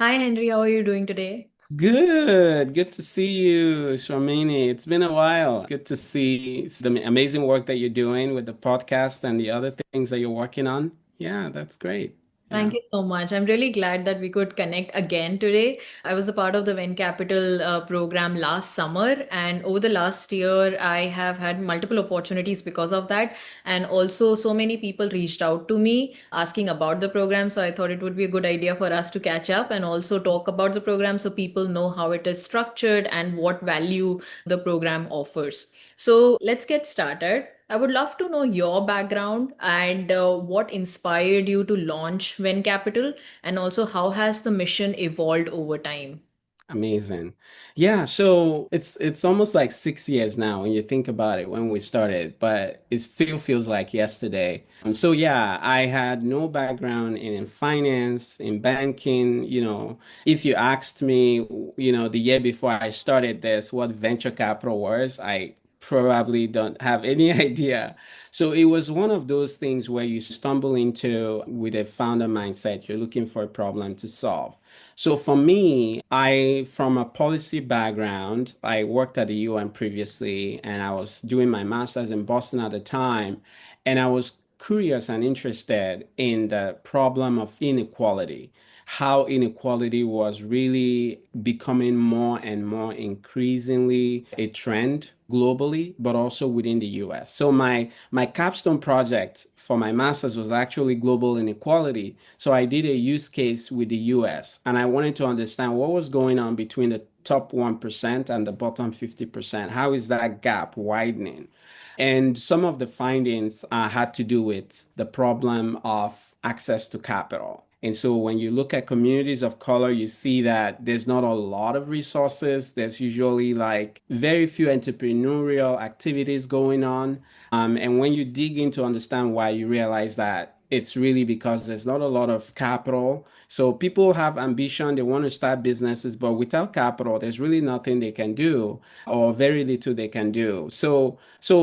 Hi Henry, how are you doing today? Good to see you, Shamini. It's been a while. Good to see the amazing work that you're doing with the podcast and the other things that you're working on. Yeah, that's great. Thank Yeah, you so much. I'm really glad that we could connect again today. I was a part of the Vencapital program last summer, and over the last year, I have had multiple opportunities because of that. And also, so many people reached out to me asking about the program. So I thought it would be a good idea for us to catch up and also talk about the program so people know how it is structured and what value the program offers. So let's get started. I would love to know your background and what inspired you to launch Venn Capital, and also how has the mission evolved over time? amazing. Yeah, so it's almost like 6 years now when you think about it when we started, but it still feels like yesterday. So yeah, I had no background in finance, in banking. If you asked me, the year before I started this, what venture capital was, I probably don't have any idea. So it was one of those things where you stumble into with a founder mindset. You're looking for a problem to solve. So for me, from a policy background, I worked at the UN previously, and I was doing my master's in Boston at the time, and I was curious and interested in the problem of inequality, how inequality was really becoming more and more increasingly a trend globally, but also within the US. So my capstone project for my master's was actually global inequality. So I did a use case with the US, and I wanted to understand what was going on between the top 1% and the bottom 50%. How is that gap widening? And some of the findings had to do with the problem of access to capital. And so when you look at communities of color, you see that there's not a lot of resources. There's usually like very few entrepreneurial activities going on. And when you dig in to understand why, you realize that it's really because there's not a lot of capital. So people have ambition, they want to start businesses, but without capital, there's really nothing they can do or very little they can do.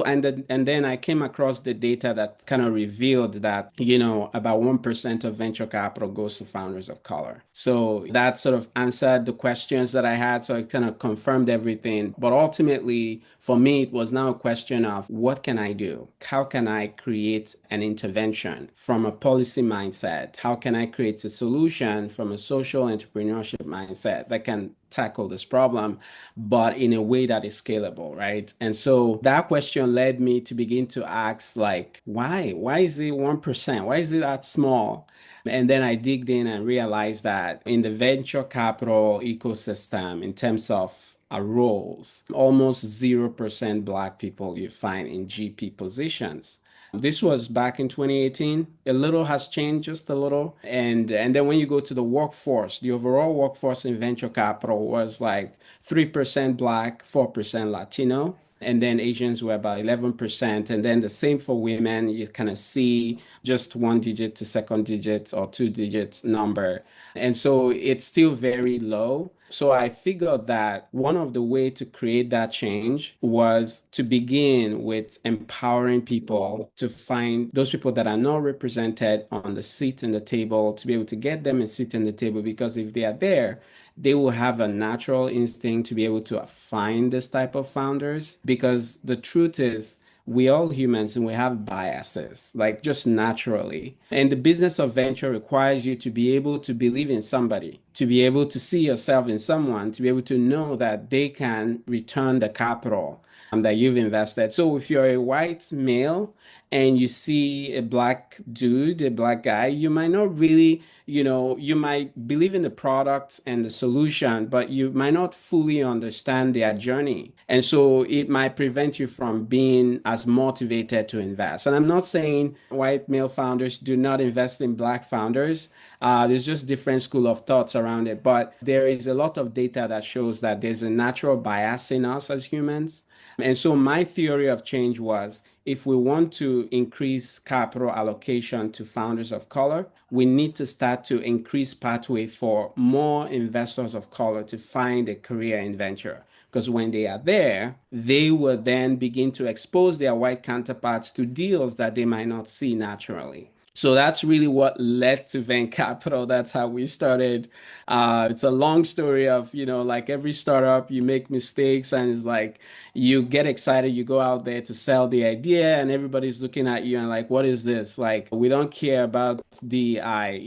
And then I came across the data that kind of revealed that, about 1% of venture capital goes to founders of color. So that sort of answered the questions that I had. So it kind of confirmed everything. But ultimately, for me, it was now a question of what can I do? How can I create an intervention from a policy mindset? How can I create a solution from a social entrepreneurship mindset that can tackle this problem, but in a way that is scalable, right? And so that question led me to begin to ask, like, why? Why is it 1%? Why is it that small? And then I digged in and realized that in the venture capital ecosystem, in terms of roles, almost 0% Black people you find in GP positions. This was back in 2018. A little has changed, just a little. And then when you go to the workforce, the overall workforce in venture capital was like 3% Black, 4% Latino. And then Asians were about 11%. And then the same for women. You kind of see just one digit to second digit or two digits number. And so it's still very low. So I figured that one of the way to create that change was to begin with empowering people to find those people that are not represented on the seat and the table, to be able to get them a seat in the table, because if they are there, they will have a natural instinct to be able to find this type of founders, because the truth is we all humans and we have biases, like just naturally. And the business of venture requires you to be able to believe in somebody, to be able to see yourself in someone, to be able to know that they can return the capital that you've invested. So if you're a white male and you see a black dude, a black guy, you might not really, you might believe in the product and the solution, but you might not fully understand their journey. And so it might prevent you from being as motivated to invest. And I'm not saying white male founders do not invest in black founders. There's just different school of thoughts around it. But there is a lot of data that shows that there's a natural bias in us as humans. And so my theory of change was, if we want to increase capital allocation to founders of color, we need to start to increase pathway for more investors of color to find a career in venture. Because when they are there, they will then begin to expose their white counterparts to deals that they might not see naturally. So that's really what led to Vencapital. That's how we started. It's a long story of, like every startup, you make mistakes and it's like you get excited, you go out there to sell the idea and everybody's looking at you and like, what is this? Like, we don't care about DI.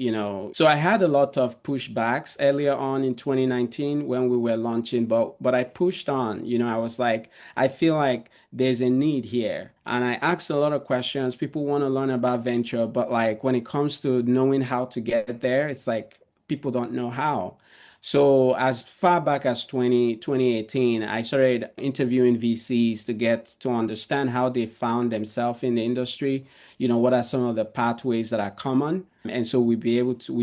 So I had a lot of pushbacks earlier on in 2019 when we were launching, but I pushed on. I was like, I feel like there's a need here. And I asked a lot of questions. People want to learn about venture, but like when it comes to knowing how to get there, it's like people don't know how. So as far back as 2018, I started interviewing VCs to get to understand how they found themselves in the industry. What are some of the pathways that are common? And so we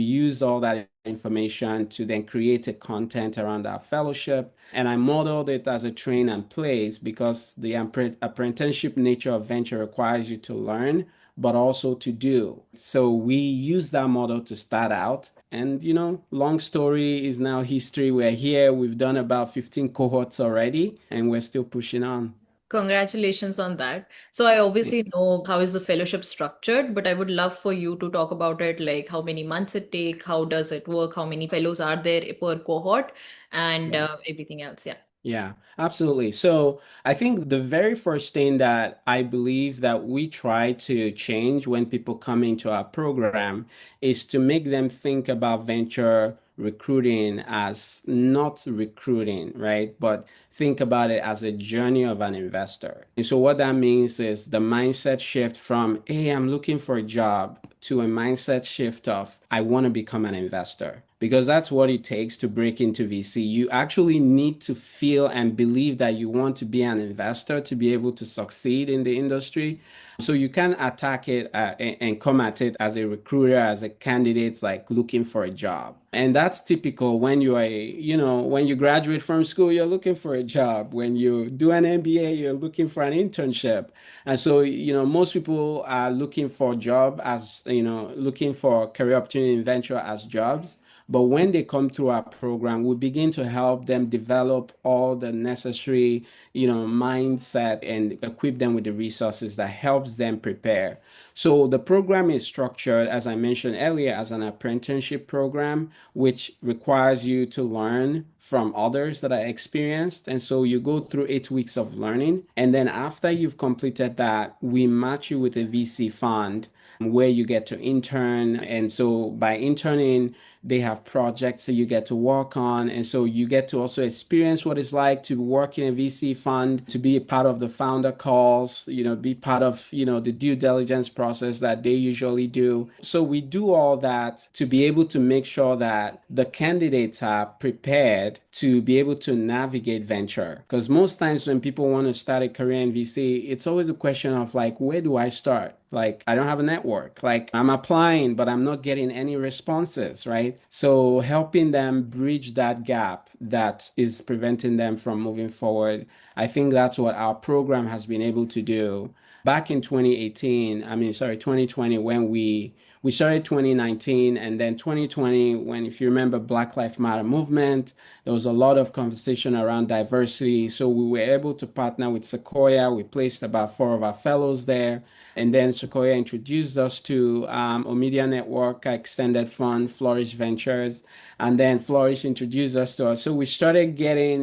use all that information to then create a content around our fellowship. And I modeled it as a train and place because the apprenticeship nature of venture requires you to learn, but also to do. So we use that model to start out. And, long story is now history. We're here. We've done about 15 cohorts already, and we're still pushing on. Congratulations on that. So I obviously know how is the fellowship structured, but I would love for you to talk about it, like how many months it take, how does it work, how many fellows are there per cohort, and Yeah. everything else. Yeah. Yeah, absolutely. So I think the very first thing that I believe that we try to change when people come into our program is to make them think about venture recruiting as not recruiting, right? But think about it as a journey of an investor. And so what that means is the mindset shift from, hey, I'm looking for a job to a mindset shift of, I want to become an investor. Because that's what it takes to break into VC. You actually need to feel and believe that you want to be an investor to be able to succeed in the industry. So you can attack it and come at it as a recruiter, as a candidate, like looking for a job. And that's typical when when you graduate from school, you're looking for a job. When you do an MBA, you're looking for an internship. And so, most people are looking for job as, looking for career opportunity in venture as jobs. But when they come through our program, we begin to help them develop all the necessary, mindset and equip them with the resources that helps them prepare. So the program is structured, as I mentioned earlier, as an apprenticeship program, which requires you to learn from others that are experienced. And so you go through 8 weeks of learning. And then after you've completed that, we match you with a VC fund where you get to intern. And so by interning, they have projects that you get to work on. And so you get to also experience what it's like to work in a VC fund, to be a part of the founder calls, be part of, the due diligence process that they usually do. So we do all that to be able to make sure that the candidates are prepared to be able to navigate venture. Because most times when people want to start a career in VC, it's always a question of like, where do I start? Like, I don't have a network. Like, I'm applying, but I'm not getting any responses, right? So, helping them bridge that gap that is preventing them from moving forward. I think that's what our program has been able to do. Back in 2018, I mean, sorry, 2020, when we started 2019 and then 2020, when, if you remember, Black Lives Matter movement, there was a lot of conversation around diversity. So we were able to partner with Sequoia. We placed about 4 of our fellows there. And then Sequoia introduced us to Omedia Network Extended Fund, Flourish Ventures, and then Flourish introduced us to us. So we started getting,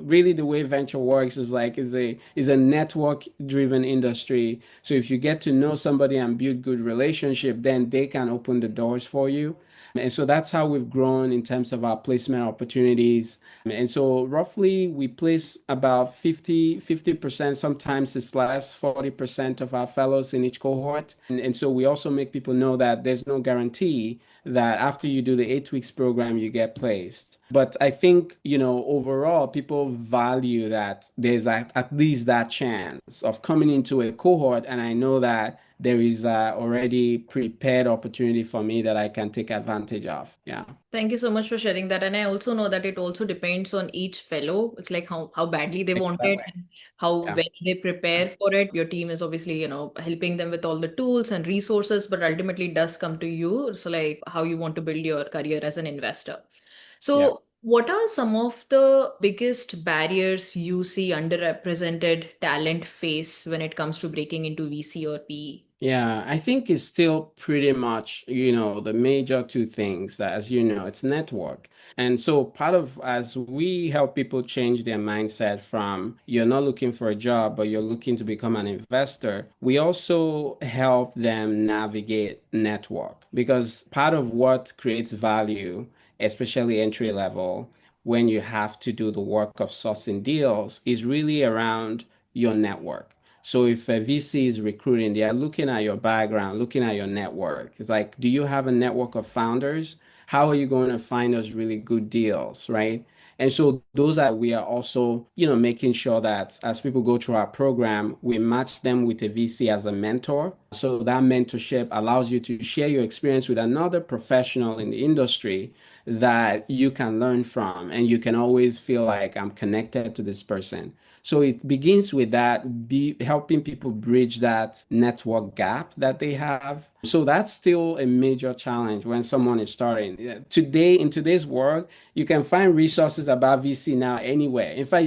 really the way venture works is like is a network driven industry. So if you get to know somebody and build good relationship, then they can open the doors for you. And so that's how we've grown in terms of our placement opportunities. And so roughly we place about 50%, sometimes it's less, 40% of our fellows in each cohort. And so we also make people know that there's no guarantee that after you do the 8 weeks program, you get placed. But I think, overall, people value that there's at least that chance of coming into a cohort. And I know that there is already prepared opportunity for me that I can take advantage of. Yeah. Thank you so much for sharing that. And I also know that it also depends on each fellow. It's like how badly they want it Exactly. and how Yeah. well they prepare for it. Your team is obviously, helping them with all the tools and resources, but ultimately it does come to you. So like how you want to build your career as an investor. Yeah. So what are some of the biggest barriers you see underrepresented talent face when it comes to breaking into VC or PE? Yeah, I think it's still pretty much, the major two things that, as you know, it's network. And so part of as we help people change their mindset from you're not looking for a job, but you're looking to become an investor, we also help them navigate network because part of what creates value, especially entry level, when you have to do the work of sourcing deals, is really around your network. So if a VC is recruiting, they are looking at your background, looking at your network. It's like, do you have a network of founders? How are you going to find those really good deals, right? And so those are we are also, making sure that as people go through our program, we match them with a VC as a mentor. So that mentorship allows you to share your experience with another professional in the industry that you can learn from, and you can always feel like I'm connected to this person. So it begins with that, be helping people bridge that network gap that they have. So that's still a major challenge when someone is starting. Yeah, today, in today's world, you can find resources about VC now anywhere. In fact,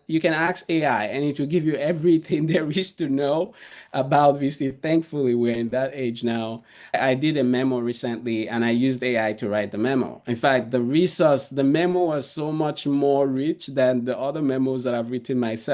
you can ask AI and it will give you everything there is to know about VC. Thankfully, we're in that age now. I did a memo recently and I used AI to write the memo. In fact, the memo was so much more rich than the other memos that I've written myself.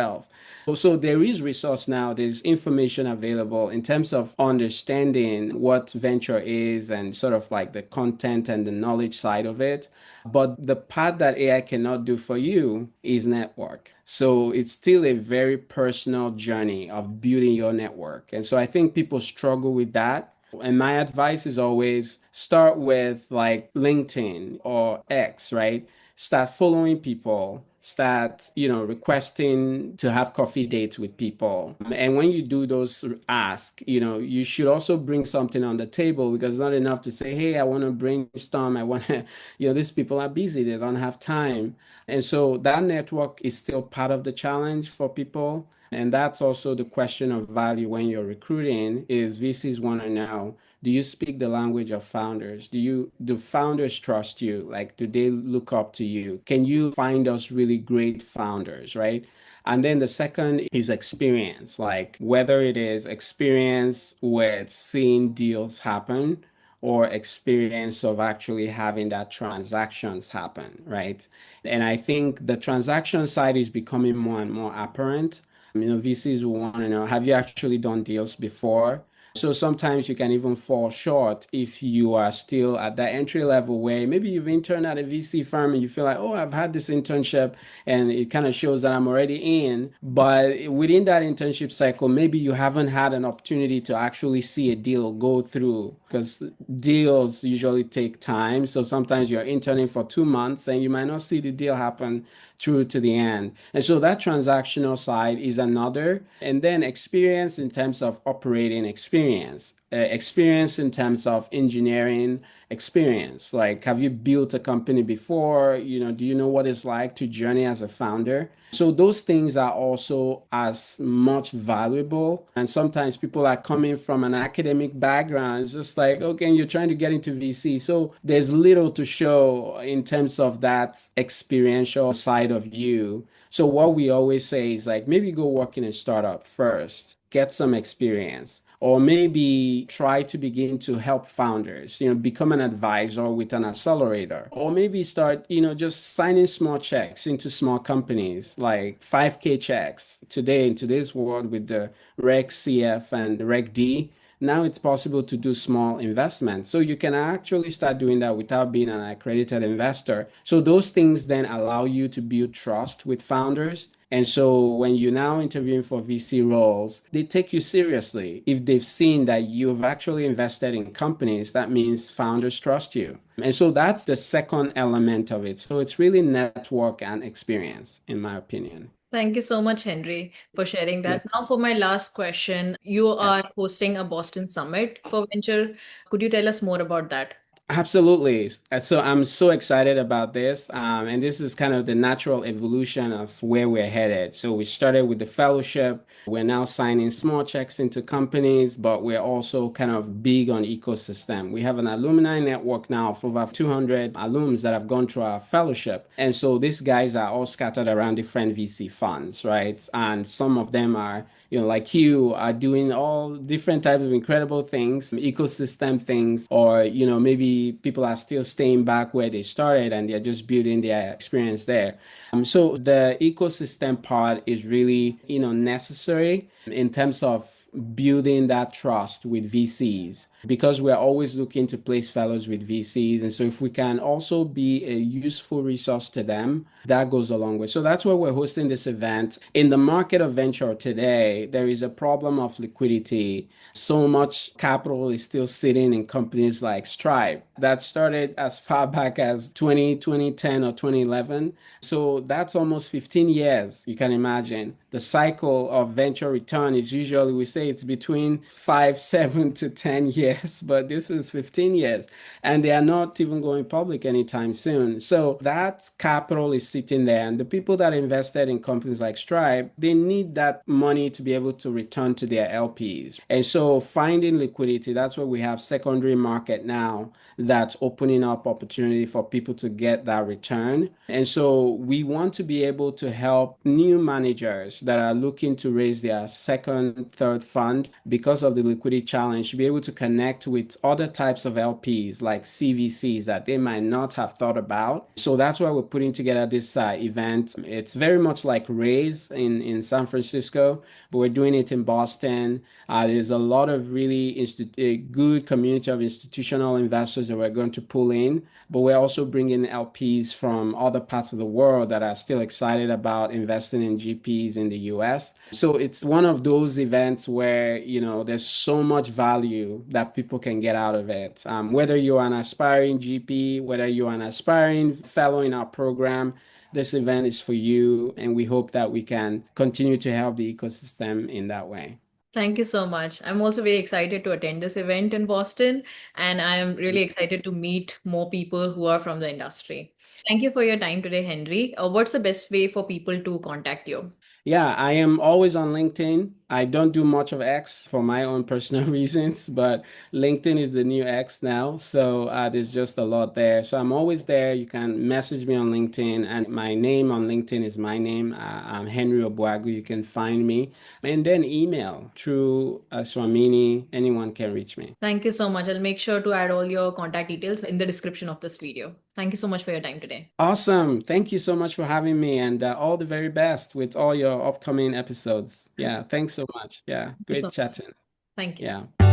So there is resource now, there's information available in terms of understanding what venture is and sort of like the content and the knowledge side of it. But the part that AI cannot do for you is network. So it's still a very personal journey of building your network. And so I think people struggle with that. And my advice is always start with like LinkedIn or X, right? Start following people, start, requesting to have coffee dates with people. And when you do those ask, you should also bring something on the table because it's not enough to say, hey, I want to brainstorm. I want to, these people are busy, they don't have time. And so that network is still part of the challenge for people. And that's also the question of value when you're recruiting is VCs want to know, do you speak the language of founders? Do founders trust you? Like, do they look up to you? Can you find us really great founders, right? And then the second is experience, like whether it is experience with seeing deals happen or experience of actually having that transactions happen, right? And I think the transaction side is becoming more and more apparent. VCs will want to know, have you actually done deals before? So sometimes you can even fall short if you are still at that entry level where maybe you've interned at a VC firm and you feel like, oh, I've had this internship and it kind of shows that I'm already in. But within that internship cycle, maybe you haven't had an opportunity to actually see a deal go through because deals usually take time. So sometimes you're interning for 2 months and you might not see the deal happen through to the end. And so that transactional side is another. And then experience in terms of operating experience, experience in terms of engineering experience. Like, have you built a company before? Do you know what it's like to journey as a founder? So those things are also as much valuable. And sometimes people are coming from an academic background. It's just like, okay, you're trying to get into VC. So there's little to show in terms of that experiential side of you. So what we always say is like, maybe go work in a startup first, get some experience. Or maybe try to begin to help founders, become an advisor with an accelerator. Or maybe start, just signing small checks into small companies, like 5K checks. Today, in today's world with the Reg CF and Reg D, now it's possible to do small investments. So you can actually start doing that without being an accredited investor. So those things then allow you to build trust with founders. And so when you're now interviewing for VC roles, they take you seriously. If they've seen that you've actually invested in companies, that means founders trust you. And so that's the second element of it. So it's really network and experience, in my opinion. Thank you so much, Henry, for sharing Yeah. that. Now, for my last question, you are Yes. hosting a Boston Summit for Venture. Could you tell us more about that? Absolutely. So I'm so excited about this. And this is kind of the natural evolution of where we're headed. So we started with the fellowship. We're now signing small checks into companies, but we're also kind of big on ecosystem. We have an alumni network now of over 200 alums that have gone through our fellowship. And so these guys are all scattered around different VC funds, right? And some of them are like you are doing all different types of incredible things, ecosystem things, or, maybe people are still staying back where they started and they're just building their experience there. So the ecosystem part is really, necessary in terms of building that trust with VCs because we're always looking to place fellows with VCs. And so if we can also be a useful resource to them, that goes a long way. So that's why we're hosting this event. In the market of venture today, there is a problem of liquidity. So much capital is still sitting in companies like Stripe that started as far back as 2010 or 2011. So that's almost 15 years. You can imagine the cycle of venture return is usually, we say it's between 5, 7 to 10 years, but this is 15 years and they are not even going public anytime soon. So that capital is sitting there and the people that invested in companies like Stripe, they need that money to be able to return to their LPs. And so finding liquidity, that's where we have secondary market now that's opening up opportunity for people to get that return. And so we want to be able to help new managers that are looking to raise their second, third fund because of the liquidity challenge to be able to connect with other types of LPs like CVCs that they might not have thought about. So that's why we're putting together this event. It's very much like Raise in San Francisco, but we're doing it in Boston. There's a lot of really a good community of institutional investors that we're going to pull in, but we're also bringing LPs from other parts of the world that are still excited about investing in GPs in the US. So it's one of those events where, there's so much value that people can get out of it. Whether you're an aspiring GP, whether you're an aspiring fellow in our program, this event is for you, and we hope that we can continue to help the ecosystem in that way. Thank you so much. I'm also very excited to attend this event in Boston, and I am really excited to meet more people who are from the industry. Thank you for your time today, Henry. What's the best way for people to contact you? Yeah, I am always on LinkedIn. I don't do much of X for my own personal reasons, but LinkedIn is the new X now. So there's just a lot there. So I'm always there. You can message me on LinkedIn, and my name on LinkedIn is my name. I'm Henry Ogbaugu. You can find me. And then email through Swamini. Anyone can reach me. Thank you so much. I'll make sure to add all your contact details in the description of this video. Thank you so much for your time today. Awesome. Thank you so much for having me, and all the very best with all your upcoming episodes. Yeah, thanks so much. Yeah, Thank you so great much. chatting. Thank you. Yeah.